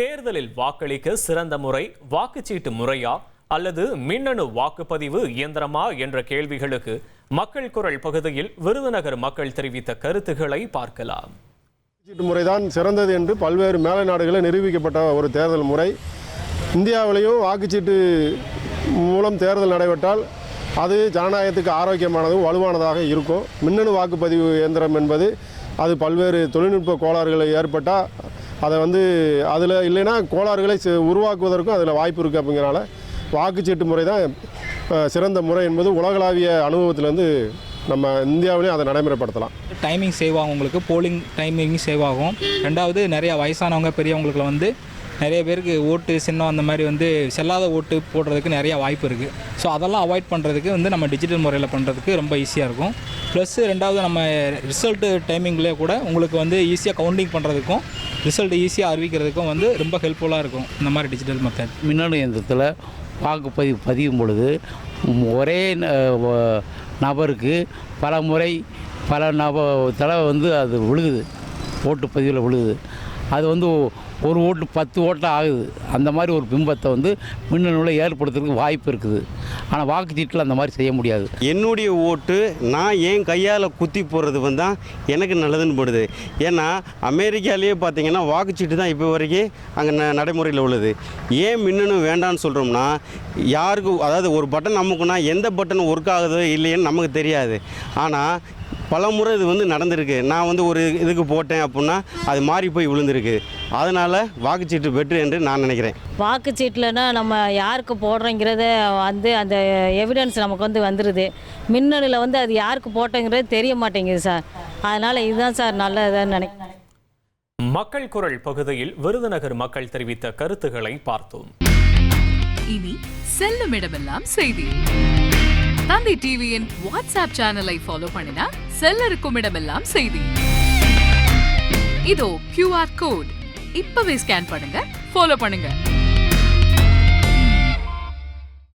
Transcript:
தேர்தலில் வாக்களிக்க சிறந்த முறை வாக்குச்சீட்டு முறையா அல்லது மின்னணு வாக்குப்பதிவு இயந்திரமா என்ற கேள்விகளுக்கு மக்கள் குரல் பகுதியில் விருதுநகர் மக்கள் தெரிவித்த கருத்துக்களை பார்க்கலாம். வாக்குச்சீட்டு முறைதான் சிறந்தது என்று பல்வேறு மேலை நாடுகளில் நிரூபிக்கப்பட்ட ஒரு தேர்தல் முறை. இந்தியாவிலேயும் வாக்குச்சீட்டு மூலம் தேர்தல் நடைபெற்றால் அது ஜனநாயகத்துக்கு ஆரோக்கியமானதும் வலுவானதாக இருக்கும். மின்னணு வாக்குப்பதிவு இயந்திரம் என்பது அது பல்வேறு தொழில்நுட்ப கோளாறுகளை ஏற்பட்டால் அதை அதில் இல்லைன்னா கோளாறுகளை உருவாக்குவதற்கும் அதில் வாய்ப்பு இருக்குது. அப்படிங்கிறனால வாக்குச்சீட்டு முறை தான் சிறந்த முறை என்பது உலகளாவிய அனுபவத்திலேருந்து நம்ம இந்தியாவிலையும் அதை நடைமுறைப்படுத்தலாம். டைமிங் சேவ் ஆகும், உங்களுக்கு போலிங் டைமிங் சேவ் ஆகும். ரெண்டாவது நிறையா வயசானவங்க பெரியவங்களுக்கு நிறைய பேருக்கு ஓட்டு சின்னம் அந்த மாதிரி செல்லாத ஓட்டு போடுறதுக்கு நிறையா வாய்ப்பு இருக்குது. ஸோ அதெல்லாம் அவாய்ட் பண்ணுறதுக்கு நம்ம டிஜிட்டல் முறையில் பண்ணுறதுக்கு ரொம்ப ஈஸியாக இருக்கும். ப்ளஸ் ரெண்டாவது நம்ம ரிசல்ட்டு டைமிங்லேயே கூட உங்களுக்கு ஈஸியாக கவுண்டிங் பண்ணுறதுக்கும் ரிசல்ட் ஈஸியாக அறிவிக்கிறதுக்கும் ரொம்ப ஹெல்ப்ஃபுல்லாக இருக்கும் இந்த மாதிரி டிஜிட்டல் மெத்தட். மின்னணு இயந்திரத்தில் வாக்குப்பதிவு பதியும் பொழுது ஒரே நபருக்கு பல முறை பல தடவை அது விழுகுது, ஓட்டுப்பதிவில் விழுகுது. அது ஒரு ஓட்டு 10 ஓட்டாக ஆகுது. அந்த மாதிரி ஒரு பிம்பத்தை மின்னணுவில் ஏற்படுத்துறதுக்கு வாய்ப்பு இருக்குது. ஆனால் வாக்குச்சீட்டில் அந்த மாதிரி செய்ய முடியாது. என்னுடைய ஓட்டு நான் ஏன் கையால் குத்தி போடுறது தான் எனக்கு நல்லதுன்னு போடுது. ஏன்னா அமெரிக்காலேயே பார்த்தீங்கன்னா வாக்குச்சீட்டு தான் இப்போ வரைக்கும் அங்கே நடைமுறையில் உள்ளது. ஏன் மின்னணு வேண்டான்னு சொல்கிறோம்னா யாருக்கும் அதாவது ஒரு பட்டன் அமுக்குனா எந்த பட்டன் ஒர்க் ஆகுதோ இல்லைன்னு நமக்கு தெரியாது. ஆனால் பல முறை இது நடந்திருக்கு. நான் ஒரு இதுக்கு போட்டேன் அப்படின்னா அது மாறி போய் விழுந்திருக்கு. அதனால் வாக்குச்சீட்டு பெட்ரு என்று நான் நினைக்கிறேன். வாக்குச்சீட்டில்னா நம்ம யாருக்கு போடுறோங்கிறத அந்த எவிடன்ஸ் நமக்கு வந்துடுது. மின்னணில் அது யாருக்கு போட்டோங்கிறது தெரிய மாட்டேங்குது சார். அதனால் இதுதான் சார் நல்லதுன்னு நினைக்கிறேன். மக்கள் குரல் பகுதியில் விருதுநகர் மக்கள் தெரிவித்த கருத்துக்களை பார்த்தோம். இனி செல்லும் இடமெல்லாம் செய்தி. தந்தி டிவியின் வாட்ஸ்அப் சேனலை ஃபாலோ பண்ணினா செல்ல இருக்கும் இடமெல்லாம் செய்தி. இதோ QR கோட் இப்பவே ஸ்கேன் பண்ணுங்க, ஃபாலோ பண்ணுங்க.